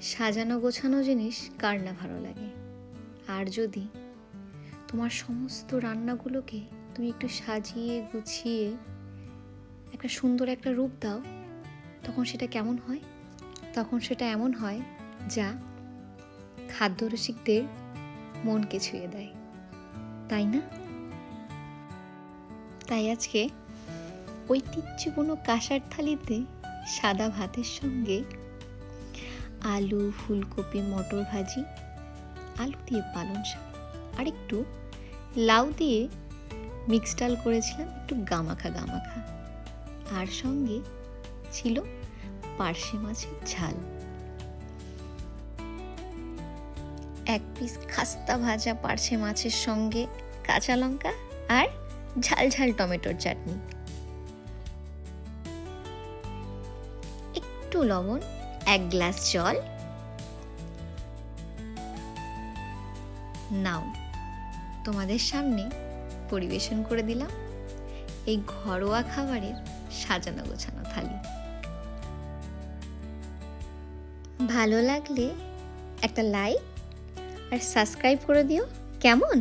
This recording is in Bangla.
সাজানো গোছানো জিনিস কার না ভালো লাগে। আর যদি তোমার সমস্ত রান্নাগুলোকে তুমি একটু সাজিয়ে গুছিয়ে একটা সুন্দর একটা রূপ দাও, তখন সেটা কেমন হয়? তখন সেটা এমন হয় যা খাদ্যরসিকদের মনকে ছুঁয়ে দেয়, তাই না? তাই আজকে ঐতিহ্যপূর্ণ কাঁসার থালিতে সাদা ভাতের সঙ্গে আলু, ফুলকপি, মটর ভাজি, আলু দিয়ে পালং শাক আর একটু লাউ দিয়ে মিক্স ডাল করেছিলাম, একটু গামাখা গামাখা। আর সঙ্গে ছিল পার্শে মাছের ঝাল, এক পিস খাস্তা ভাজা পার্শে মাছের সঙ্গে কাঁচা লঙ্কা আর ঝাল ঝাল টমেটোর চাটনি, একটু লবণ, এক গ্লাস জল। নাও, তোমাদের সামনে পরিবেশন করে দিলাম এই ঘরোয়া খাবারের সাজানো গোছানো থালি। ভালো লাগলে একটা লাইক আর সাবস্ক্রাইব করে দিও, কেমন?